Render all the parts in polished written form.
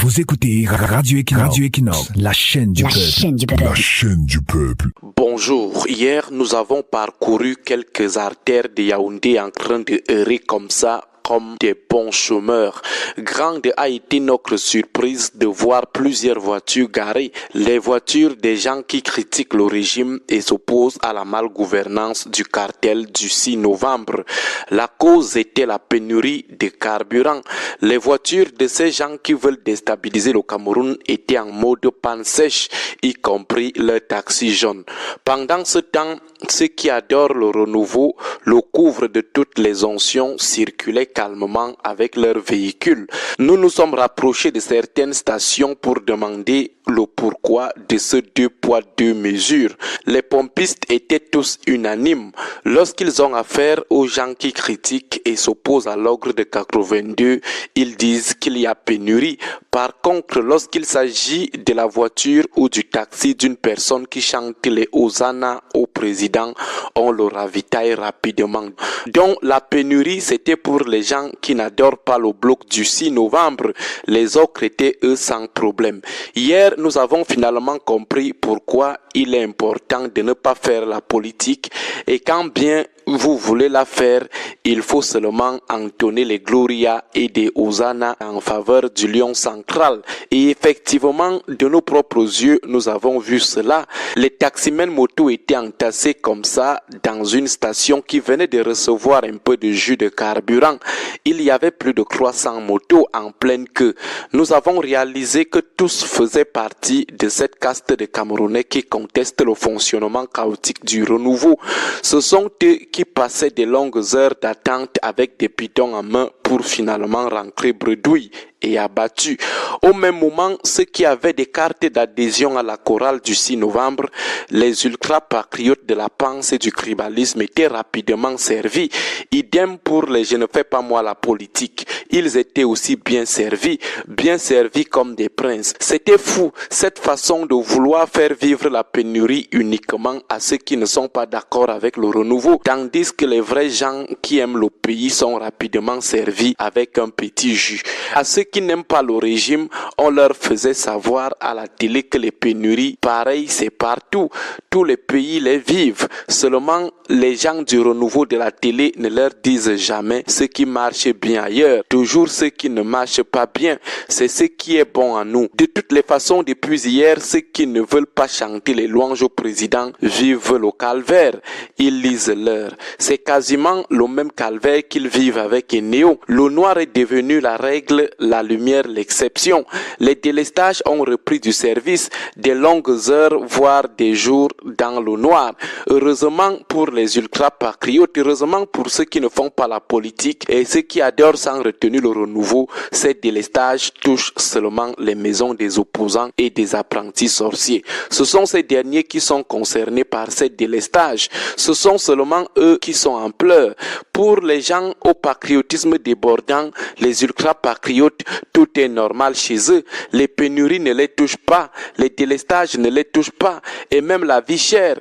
Vous écoutez Radio Equinox, la chaîne du peuple. La chaîne du peuple. Bonjour, hier nous avons parcouru quelques artères de Yaoundé en train de errer comme ça, comme des bons chômeurs. Grande a été notre surprise de voir plusieurs voitures garées. Les voitures des gens qui critiquent le régime et s'opposent à la malgouvernance du cartel du 6 novembre. La cause était la pénurie de carburant. Les voitures de ces gens qui veulent déstabiliser le Cameroun étaient en mode panne sèche, y compris leur taxi jaune. Pendant ce temps, ceux qui adorent le renouveau le couvrent de toutes les onctions, circulaient calmement avec leurs véhicules. Nous nous sommes rapprochés de certaines stations pour demander le pourquoi de ce 2 poids 2 mesures. Les pompistes étaient tous unanimes. Lorsqu'ils ont affaire aux gens qui critiquent et s'opposent à l'ogre de 82, ils disent qu'il y a pénurie. Par contre, lorsqu'il s'agit de la voiture ou du taxi d'une personne qui chante les hosannas au président, on le ravitaille rapidement. Donc la pénurie, c'était pour les gens qui n'adorent pas le bloc du 6 novembre. Les autres étaient eux sans problème. Hier, nous avons finalement compris pourquoi il est important de ne pas faire la politique et quand bien vous voulez la faire, il faut seulement entonner les Gloria et des Hosanna en faveur du lion central. Et effectivement, de nos propres yeux, nous avons vu cela. Les taximens moto étaient entassés comme ça dans une station qui venait de recevoir un peu de jus de carburant. Il y avait plus de 300 motos en pleine queue. Nous avons réalisé que tous faisaient partie de cette caste de Camerounais qui contestent le fonctionnement chaotique du renouveau. Ce sont eux qui passaient de longues heures d'attente avec des bidons en main pour finalement rentrer bredouilles et abattus. Au même moment, ceux qui avaient des cartes d'adhésion à la chorale du 6 novembre, les ultra-patriotes de la pensée et du tribalisme étaient rapidement servis. Idem pour les je ne fais pas moi la politique. Ils étaient aussi bien servis comme des princes. C'était fou, cette façon de vouloir faire vivre la pénurie uniquement à ceux qui ne sont pas d'accord avec le renouveau, tandis que les vrais gens qui aiment le pays sont rapidement servis avec un petit jus. À ceux qui n'aiment pas le régime, on leur faisait savoir à la télé que les pénuries, pareil, c'est partout. Tous les pays les vivent. Seulement, les gens du renouveau de la télé ne leur disent jamais ce qui marche bien ailleurs. Toujours ce qui ne marche pas bien. C'est ce qui est bon à nous. De toutes les façons, depuis hier, ceux qui ne veulent pas chanter les louanges au président vivent le calvaire. Ils lisent l'heure. C'est quasiment le même calvaire qu'ils vivent avec Eneo. Le noir est devenu la règle, la lumière l'exception. Les délestages ont repris du service, des longues heures, voire des jours dans le noir. Heureusement pour les ultra-patriotes, heureusement pour ceux qui ne font pas la politique et ceux qui adorent sans retenue le renouveau, ces délestages touchent seulement les maisons des opposants et des apprentis sorciers. Ce sont ces derniers qui sont concernés par ces délestages. Ce sont seulement eux qui sont en pleurs. Pour les gens au patriotisme débordant, les ultra-patriotes, tout est normal chez eux. Les pénuries ne les touchent pas, les délestages ne les touchent pas, et même la vie chère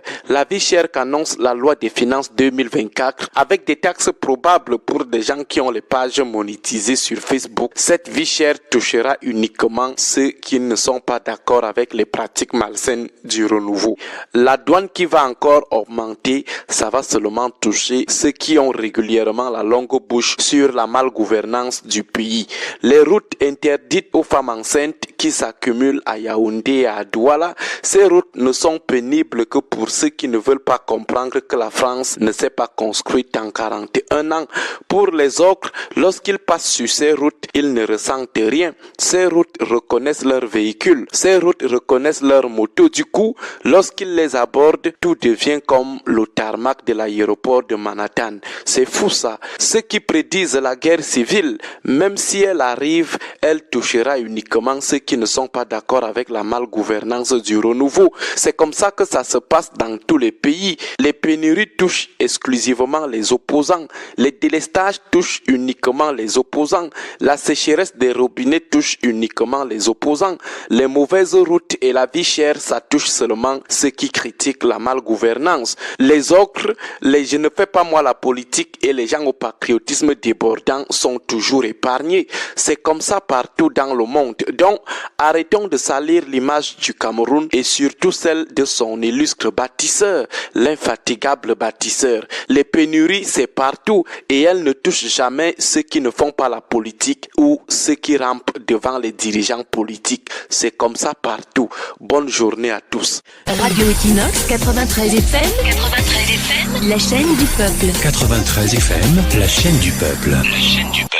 qu'annonce la loi des finances 2024, avec des taxes probables pour des gens qui ont les pages monétisées sur Facebook. Cette vie chère touchera uniquement ceux qui ne sont pas d'accord avec les pratiques malsaines du renouveau. La douane qui va encore augmenter, ça va seulement toucher ceux qui ont régulièrement la longue bouche sur la malgouvernance du pays. Les routes interdites aux femmes enceintes qui s'accumulent à Yaoundé et à Douala, ces routes ne sont pénibles que pour ceux qui ne veulent pas comprendre que la France ne s'est pas construite en 41 ans. Pour les autres, lorsqu'ils passent sur ces routes, ils ne ressentent rien. Ces routes reconnaissent leurs véhicules, ces routes reconnaissent leurs motos. Du coup, lorsqu'ils les abordent, tout devient comme le tarmac de l'aéroport de Manhattan. C'est fou ça. Ceux qui prédisent la guerre civile, même si elle arrive, elle touchera uniquement ceux qui ne sont pas d'accord avec la malgouvernance du renouveau. C'est comme ça que ça se passe dans tous les pays. Les pénuries touchent exclusivement les opposants. Les délestages touchent uniquement les opposants. La sécheresse des robinets touche uniquement uniquement les opposants. Les mauvaises routes et la vie chère, ça touche seulement ceux qui critiquent la malgouvernance. Les autres, les je ne fais pas moi la politique et les gens au patriotisme débordant sont toujours épargnés. C'est comme ça partout dans le monde. Donc, arrêtons de salir l'image du Cameroun et surtout celle de son illustre bâtisseur, l'infatigable bâtisseur. Les pénuries, c'est partout et elles ne touchent jamais ceux qui ne font pas la politique ou ceux qui rampent devant les dirigeants politiques. C'est comme ça partout. Bonne journée à tous. Radio Equinox 93 FM, 93 FM, la chaîne du peuple. 93 FM, la chaîne du peuple. La chaîne du peuple.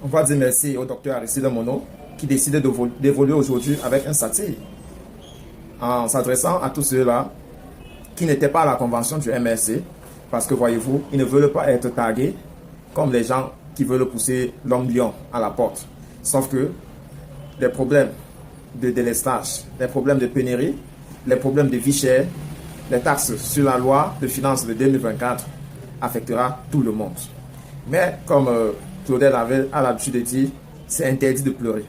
On va dire merci au docteur Aristide Mono qui décide d'évoluer aujourd'hui avec un satire en s'adressant à tous ceux-là qui n'étaient pas à la convention du MRC parce que voyez-vous, ils ne veulent pas être tagués comme les gens qui veulent pousser l'homme lion à la porte. Sauf que les problèmes de délestage, les problèmes de pénurie, les problèmes de vie chère, les taxes sur la loi de finances de 2024 affectera tout le monde. Mais comme Claudel avait l'habitude de dire, c'est interdit de pleurer.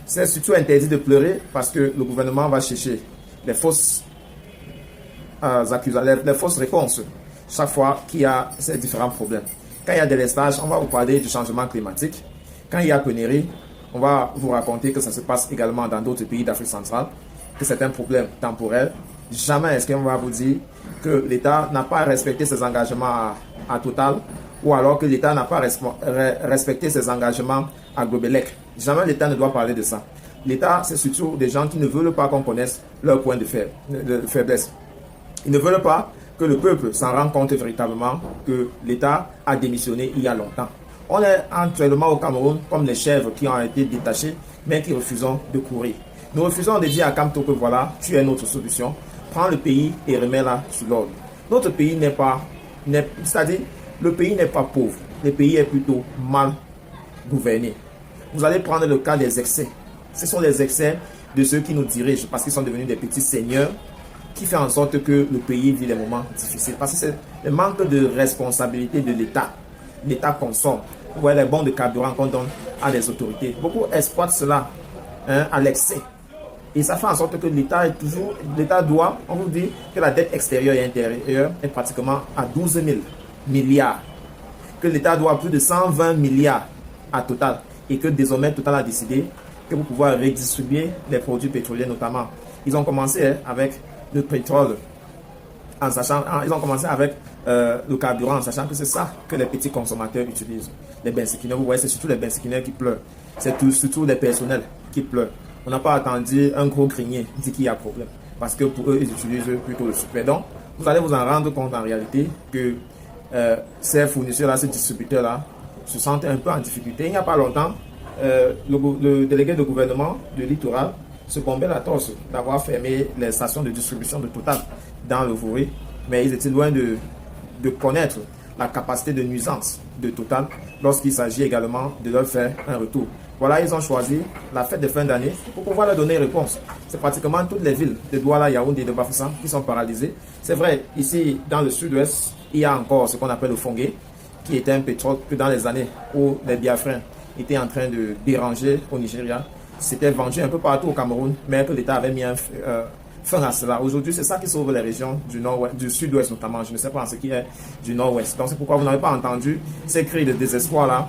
C'est surtout interdit de pleurer parce que le gouvernement va chercher les fausses accusations, les fausses réponses chaque fois qu'il y a ces différents problèmes. Quand il y a délestage, on va vous parler du changement climatique. Quand il y a pénurie, on va vous raconter que ça se passe également dans d'autres pays d'Afrique centrale, que c'est un problème temporel. Jamais est-ce qu'on va vous dire que l'État n'a pas respecté ses engagements à Total ou alors que l'État n'a pas respecté ses engagements à Globelec. Jamais l'État ne doit parler de ça. L'État, c'est surtout des gens qui ne veulent pas qu'on connaisse leur point de faiblesse. Ils ne veulent pas que le peuple s'en rende compte véritablement que l'État a démissionné il y a longtemps. On est actuellement au Cameroun comme les chèvres qui ont été détachées, mais qui refusons de courir. Nous refusons de dire à Kamto que voilà, tu es notre solution. Prends le pays et remets-la sur l'ordre. Notre pays c'est-à-dire, le pays n'est pas pauvre. Le pays est plutôt mal gouverné. Vous allez prendre le cas des excès. Ce sont les excès de ceux qui nous dirigent parce qu'ils sont devenus des petits seigneurs qui fait en sorte que le pays vit des moments difficiles. Parce que c'est le manque de responsabilité de l'État. L'État consomme. Vous voyez les bons de carburant qu'on donne à des autorités. Beaucoup exploitent cela à l'excès. Et ça fait en sorte que l'État doit, on vous dit que la dette extérieure et intérieure est pratiquement à 12 000 milliards. Que l'État doit plus de 120 milliards à Total. Et que désormais Total a décidé que pour pouvoir redistribuer les produits pétroliers notamment. Ils ont commencé avec le pétrole, ils ont commencé avec le carburant, en sachant que c'est ça que les petits consommateurs utilisent. Les benséquineurs, vous voyez, c'est surtout les benséquineurs qui pleurent. C'est surtout les personnels qui pleurent. On n'a pas attendu un gros grenier dit qu'il y a problème. Parce que pour eux, ils utilisent plutôt le super. Donc, vous allez vous en rendre compte en réalité que ces fournisseurs-là, ces distributeurs-là, se sentent un peu en difficulté. Il n'y a pas longtemps, le délégué de gouvernement du littoral se bombait la torse d'avoir fermé les stations de distribution de Total dans le Vouré, mais ils étaient loin de connaître la capacité de nuisance de Total lorsqu'il s'agit également de leur faire un retour. Voilà, ils ont choisi la fête de fin d'année pour pouvoir leur donner réponse. C'est pratiquement toutes les villes de Douala, Yaoundé et de Bafoussam qui sont paralysées. C'est vrai, ici dans le sud-ouest, il y a encore ce qu'on appelle le Fongué, qui était un pétrole que dans les années où les Biafrins étaient en train de déranger au Nigeria, c'était vendu un peu partout au Cameroun, mais que l'État avait mis un fin à cela. Aujourd'hui, c'est ça qui sauve les régions du nord-ouest, du sud-ouest notamment. Je ne sais pas en ce qui est du nord-ouest. Donc c'est pourquoi vous n'avez pas entendu ces cris de désespoir-là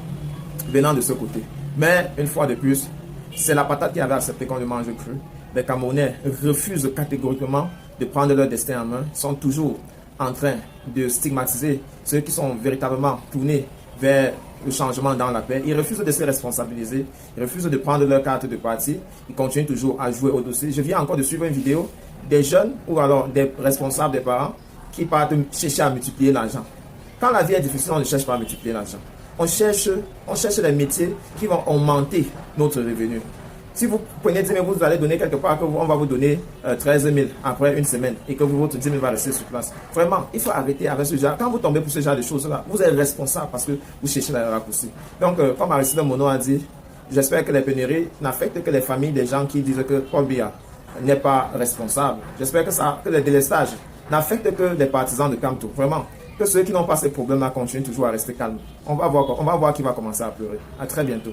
venant de ce côté. Mais une fois de plus, c'est la patate qui avait accepté qu'on le mange cru. Les Camerounais refusent catégoriquement de prendre leur destin en main. Ils sont toujours en train de stigmatiser ceux qui sont véritablement tournés vers le changement dans la paix. Ils refusent de se responsabiliser. Ils refusent de prendre leur carte de parti. Ils continuent toujours à jouer au dossier. Je viens encore de suivre une vidéo des jeunes ou alors des responsables, des parents qui partent chercher à multiplier l'argent. Quand la vie est difficile, on ne cherche pas à multiplier l'argent. On cherche les métiers qui vont augmenter notre revenu. Si vous prenez 10 000, vous allez donner quelque part, on va vous donner 13 000 après une semaine et que votre 10 000 va rester sur place. Vraiment, il faut arrêter avec ce genre. Quand vous tombez pour ce genre de choses-là, vous êtes responsable parce que vous cherchez la raccourci. Donc, comme Aristide Mono a dit, j'espère que les pénuries n'affectent que les familles des gens qui disent que Paul Biya n'est pas responsable. J'espère que les délestages n'affectent que les partisans de Kamto. Vraiment, que ceux qui n'ont pas ces problèmes-là continuent toujours à rester calmes. On va voir qui va commencer à pleurer. À très bientôt.